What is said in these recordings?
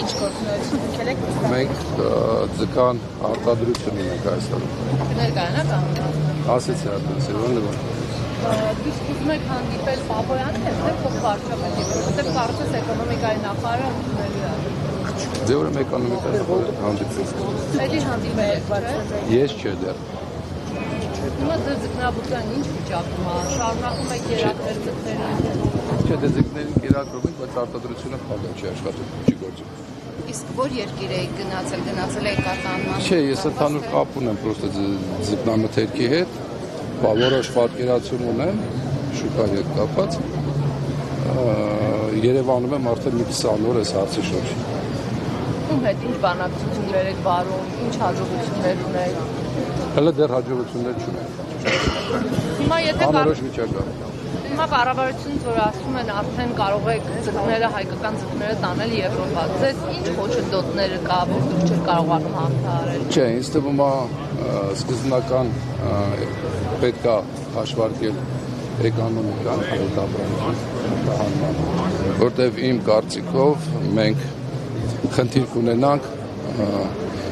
ինչ գործունեություն ունեցել եք։ Մենք ձկան արտադրություն ունենք այստեղ։ Ներկայանակ Ասեցի արտադրություն, Դուք ուզում եք հանդիպել Պապոյանին, թե փոխվարչապետի, որտեղ կարծես էկոնոմիկայի նախարարը ընդունելի է։ Դե ուրեմն էկոնոմիկայի հանդիպում։ Էդի հանդիպել եք, չէ՞։ Ես չէ դեռ։ Հիմա ձեր ձկնաբուծան ինչ վիճակում է, շարունակում եք կերակրել ձկներին։ Չէ, դե ձկներին կերակրում ենք, բայց արտադրությունը փակ չի աշխատում, չի գործում։ Իսկ որ երկիր եք գնացել եք կատանման։ Չէ, ես ընդհանուր կապ ունեմ պրոստը ձկնամթերքի հետ, որոշ պատկերացում ունեմ շուկայի հետ կապված։ Երևանում եմ արդեն մի 20 օր այս հարցի շուրջ։ Ում հետ ինչ բանակցություններ եք վարում, ինչ հաջողություններ ունեք։ Հələ դեռ հաջողություններ չունեմ։ Հիմա եթե անորոշ վիճակ է։ Հիմա կառավարությունից որ ասում են արդեն կարող եք ձկները, հայկական ձկները տանել Եվրոպա։ Ձեզ ինչ խոչընդոտներ կա, որ դուք չեք կարողանում հաղթահարել։ Չէ, ինձ թվում է սկզբնական պետք է հաշվարկել էկոնոմիկան, հետապրանություն, որտեղ իմ կարծիքով մենք խնդիր կունենանք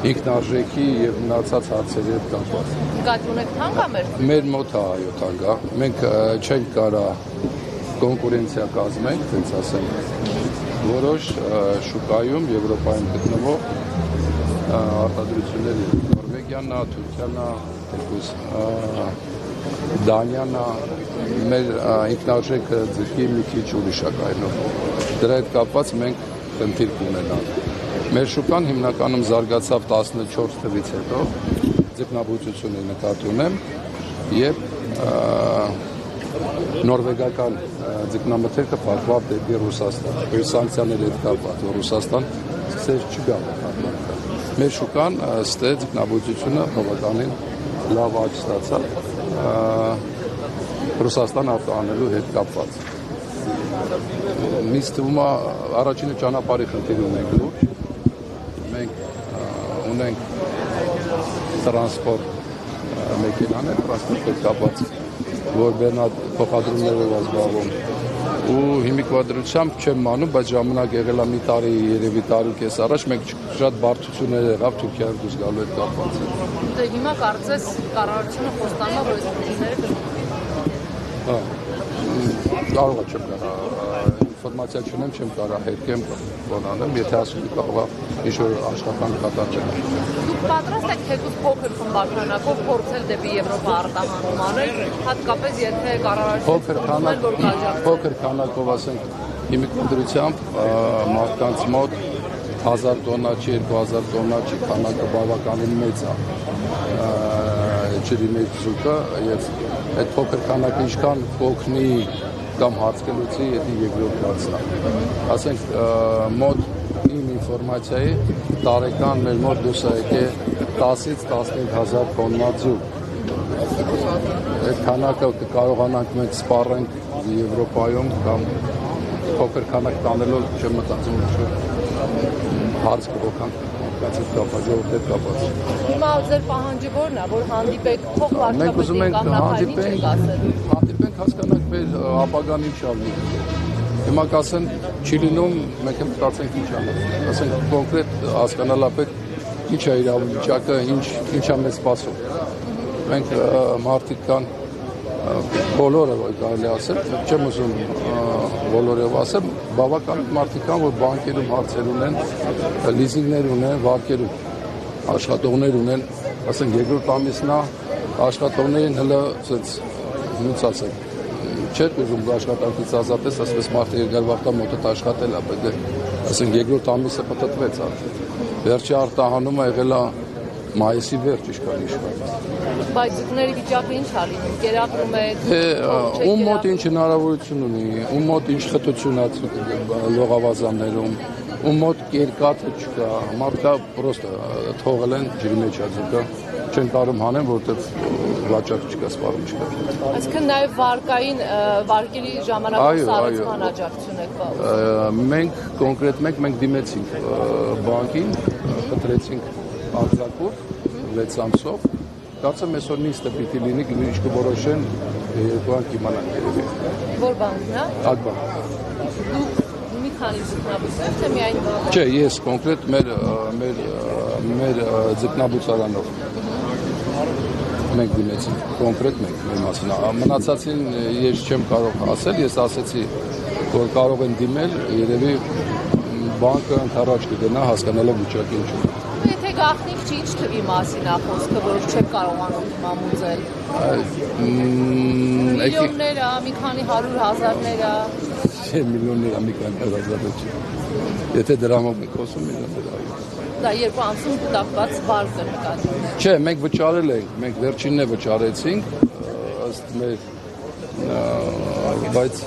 ինքնարժեքի եւ մնացած հարցերի հետ կապված։ Նկատի ունեք թանկ է մեր մոտ է այո թանկ է։ Մենք չենք կարա կոնկուրենցիա կազմենք, տենց ասեմ, որոշ շուկայում Եվրոպայում գտնվող արտադրությունների Նորվեգիան, Թուրքիան, թեկուզ Դանիան, մեր ինքնարժեքը ձգի մի քիչ ուրիշ է կայնում։ Դրա հետ կապված մենք խնդիր կունենանք։ Մեր շուկան հիմնականում զարգացավ 14 թվից հետո, ձկնաբուծությունը նկատի ունեմ, եւ նորվեգական ձկնամթերքը փակվավ դեպի Ռուսաստան։ Սանկցիաների հետ կապված, որ Ռուսաստան սկսեց չգալ։ Մեր շուկան ըստ է ձկնաբուծությունը բավականին լավ աճ ստացավ Ռուսաստան արտահանելու հետ կապված։ Ինձ թվում է առաջինը ճանապարհի խնդիր ունենք լուրջ։ Մենք ունենք տրանսպորտ մեքենաներ, տրանսպորտով կապված, որ բեռնատ փոխադրումներով ազբաղվում։ Ու հիմիկվա դրությամբ չեմ մանում, բայց ժամանակ եղել է մի տարի, երևի տարի կես առաջ, մենք շատ բարդություններ եղավ Թուրքիայով դուրս գալու հետ կապված։ Դե հիմա կարծես կառավարությունը խոստանում է, որ այս խնդիրները կլուծվեն։ Կարող է չեմ կարա ինֆորմացիա չունեմ, չեմ կարա հետքեմ բանանեմ, եթե ասում եք կարող է ինչ-որ աշխատանք կատարել։ Դուք պատրաստ եք թեկուզ փոքր խմբականակով փորձել դեպի Եվրոպա արտահանում անել, հատկապես եթե կառավարությունը փոքր քանակով ասենք հիմիկադրությամբ մարդկանց մոտ 1000 տոննա չի, 2000 տոննա չի, քանակը բավականին մեծ է։ Ջրի մեջ զուգը եւ այդ փոքր քանակը ինչքան կօգնի կամ հարցկելուցի եթե երկրորդ դարձնա։ Ասենք մոտ իմ ինֆորմացիայի տարեկան մեր մոտ դուրս է եկել 10-ից 15000 տոննա ձուկ։ Այդ քանակը կարողանանք մենք սպառենք Եվրոպայում կամ փոքր քանակ տանելով չեմ մտածում որ հարց կողքանք կացած կապած, ժողովրդի հետ կապած։ Հիմա ձեր պահանջը ո՞րն է, որ հանդիպեք փոխվարչապետին կամ նախարարին չեք ասել։ Հանդիպենք հասկանանք մեր ապագան ինչ ալնի։ Հիմա կասեն չի լինում, մենք եմ մտածենք ինչ անել։ Ասենք կոնկրետ հասկանալա պետք ինչ է իրավիճակը, ինչ է մեզ սպասում։ Մենք մարդիկ կան բոլորը կարելի ասել, չեմ ուզում բոլորով ասել, բավական մարդիկ կան, որ բանկերում հարցեր ունեն, լիզինգներ ունեն, վարկերում աշխատողներ ունեն, ասենք երկրորդ ամիսն է, աշխատողներին հələ ոնց ասենք, չեք ուզում աշխատանքից ազատես, ասես մարդը երկար վաղտա մոտդ աշխատել է, բայց ասենք երկրորդ ամիսը պտտվեց արդեն։ Վերջի արտահանումը եղել է մայիսի վերջ իշքան իշքան։ Բայց ձկների վիճակը ինչ է լինում, կերակրում եք։ Ում մոտ ինչ հնարավորություն ունի, ում մոտ ինչ խտություն է լողավազաններում, ում մոտ կերկաթը չկա, մարդկա պրոստը թողել են ջրի մեջ ածուկը, չեն կարում հանեն, որտեղ վաճառք չկա, սպառում չկա։ Այսինքն նաև վարկերի ժամանակով սառեցման աջակցություն եք բաղում։ Մենք կոնկրետ մենք դիմեցինք բանկին, խնդրեցինք արձակուրդ 6 ամսով, կարծեմ այսօր նիստը պիտի լինի, ինչ կորոշեն երկու բանկ իմանանք երևի։ Որ բանկն է։ Ակբանկ։ Դուք մի քանի ձկնաբուծներ, թե միայն Չէ, ես կոնկրետ մեր ձկնաբուծարանով մենք դիմեցինք, կոնկրետ մենք մեր մասին։ Մնացածին ես չեմ կարող ասել, ես ասեցի, որ կարող են դիմել, երևի բանկը ընդառաջ կգնա հասկանալով վիճակի ինչու։ Եթե գաղտնիք չի, ինչ թվի մասին է խոսքը, որ չեք կարողանում մամուծել։ Միլիոններ է, մի քանի 100,000-ներ է։ Չէ, միլիոններ է, մի քանի 100,000 չի։ Եթե դրամով եք խոսում, միլիոններ է։ Դա երկու ամսում կուտակված վարկ է նկատվում։ Չէ, մենք վճարել ենք, մենք վերջինն է վճարեցինք, ըստ մեր բայց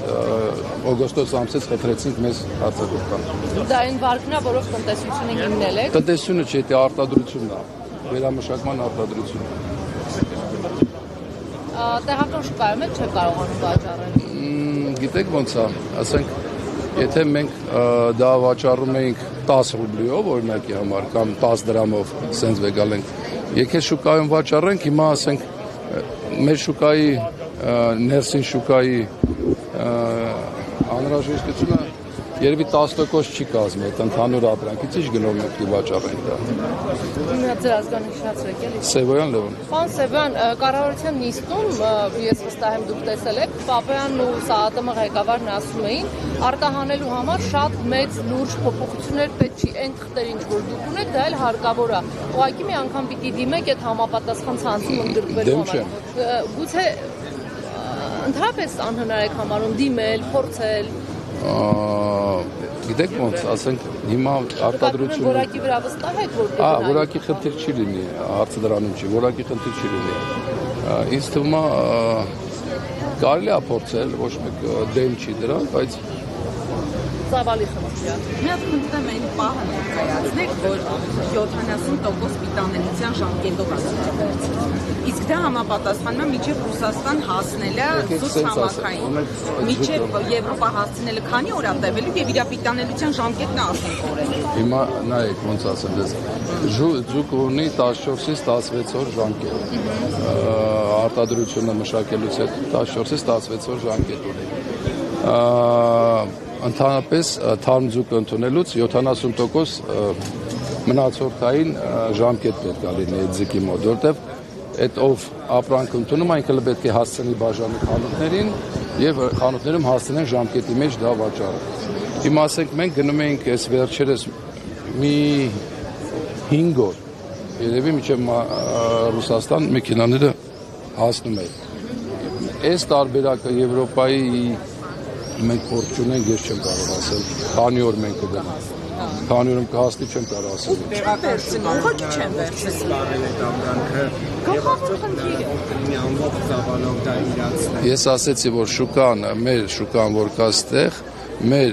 օգոստոս ամսից խնդրեցինք մեզ արձակուրդան։ Դա այն վարկն է, որով տնտեսությունը հիմնել եք։ Տնտեսությունը չէ, դա արտադրությունն է, վերամշակման արտադրությունը։ Տեղական շուկայում էլ չեք կարողանում վաճառել։ Գիտեք ոնց է, ասենք, եթե մենք դա վաճառում էինք 10 ռուբլիով, օրինակի համար, կամ 10 դրամով, սենց վեկալ ենք, եկե շուկայում վաճառենք, հիմա ասենք, մեր շուկայի ներսին շուկայի անհրաժեշտությունը երևի 10% չի կազմի, այդ ընդհանուր ապրանքից ինչ գնով մենք վաճառենք դա։ Ձեր ազգանիշացրեք էլի։ Սևոյան Լևոն։ Պարոն Սևոյան, կառավարության նիստում ես վստահ եմ դուք տեսել եք, Պապայանն ու ՍԱԱՏՄ ղեկավարն ասում էին, արտահանելու համար շատ մեծ լուրջ փոփոխություններ պետք չի, այն թղթերը ինչ որ դուք ունեք, դա էլ հարկավոր է։ Ուղղակի մի անգամ պիտի դիմեք այդ համապատասխան ցանցում ընդգրկվելու համար։ Գուցե ընդհանրապես անհնար եք համարում դիմել, փորձել։ Գիտեք ոնց, ասենք հիմա արտադրությունը Որակի վրա վստահ եք, որ որակի խնդիր չի լինի, հարցը դրանում չի, որակի խնդիր չի լինի։ Ինձ թվում է կարելի է փորձել, ոչ մեկ դեմ չի դրա, բայց ծավալի խնդիր է։ Մի հատ խնդրեմ այն պահը ներկայացնեք, որ 70% պիտանելիության ժամկետով է վերցրել։ Իսկ դա համապատասխանում է մինչև Ռուսաստան հասնելը զուտ համակային։ Մինչև Եվրոպա հասնելը քանի օր է տևելու եւ իր պիտանելիության ժամկետն է ասենք օրեր։ հիմա նայեք ոնց ասեմ դες ձուկ ունի 14-ից 16 օր ժամկետ։ Արտադրությունը մշակելուց հետ 14-ից 16 օր ժամկետ ունի։ Ընդհանրապես թարմ ձուկ ընդունելուց 70% մնացորդային ժամկետ պետք է լինի այդ ձկի մոտ, որտեվ այդ ով ապրանք ընդունում, այնքան պետք է հասցնի բաժանի խանութներին եւ խանութներում հասցնեն ժամկետի մեջ դա վաճառել։ Հիմա ասենք մենք գնում էինք այս վերջերս մի 5 օր, երևի մինչև Ռուսաստան մեքենաները հասնում են։ Այս տարբերակը Եվրոպայի մենք փորձ ունենք, ես չեմ կարող ասել, քանի օր մենք կգնանք։ Քանի օրում կհասնի չեմ կարող ասել։ Ուղղակի չեմ վերցնում։ Ես ասեցի, որ շուկան, մեր շուկան, որ կա ստեղ, մեր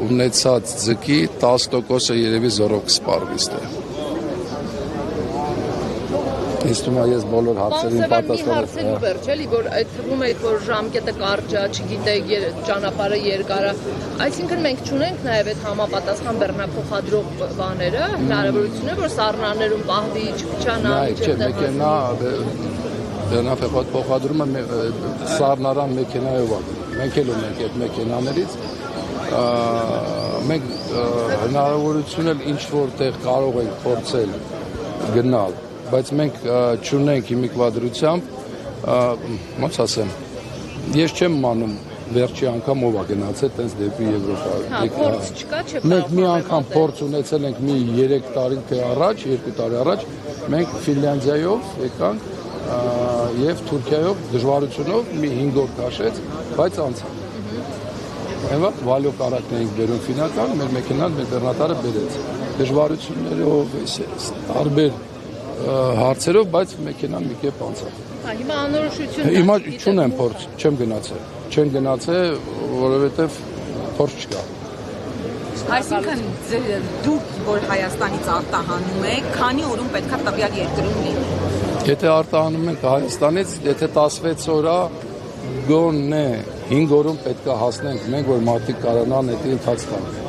ունեցած ձկի 10%-ը երևի զորով կսպառվի ստեղ։ Ես թվում է ես բոլոր հարցերին պատասխանել։ Հարցերի վերջ էլի, որ այդ թվում է, որ ժամկետը կարճ է, չգիտեք, ճանապարհը երկար է։ Այսինքն մենք չունենք նաև այդ համապատասխան բեռնափոխադրող բաները, հնարավորությունը, որ սառնաներում պահվի, չփչանա, չէ, մեքենա բեռնափոխադրումը սառնարան մեքենայով է։ Մենք էլ ունենք այդ մեքենաներից։ Մենք հնարավորություն էլ ինչ որտեղ կարող ենք փորձել գնալ, բայց մենք չունենք հիմիկվա դրությամբ, ոնց ասեմ, ես չեմ մանում վերջի անգամ ով է գնացել տենց դեպի Եվրոպա։ Փորձ չկա, չէ՞։ Մենք մի անգամ փորձ ունեցել ենք մի 3 տարի առաջ, 2 տարի առաջ, մենք Ֆինլանդիայով եկանք եւ Թուրքիայով դժվարությունով մի 5 օր քաշեց, բայց անցավ։ Այնվա վալյո կարակն էինք բերում ֆինական, մեր մեքենան մեր բեռնատարը բերեց։ Դժվարություններով, տարբեր հարցերով, բայց մեքենան մի կերպ անցավ։ Հիմա անորոշություն։ Հիմա չունեմ փորձ, չեմ գնացել։ Չեմ գնացել, որովհետև փորձ չկա։ Այսինքն դուք, որ Հայաստանից արտահանում եք, քանի օրում պետք է տվյալ երկրում լինի։ Եթե արտահանում ենք Հայաստանից, եթե 16 օրա գոնե 5 օրում պետք է հասնենք մենք, որ մարդիկ կարողանան այդ ընթացքան։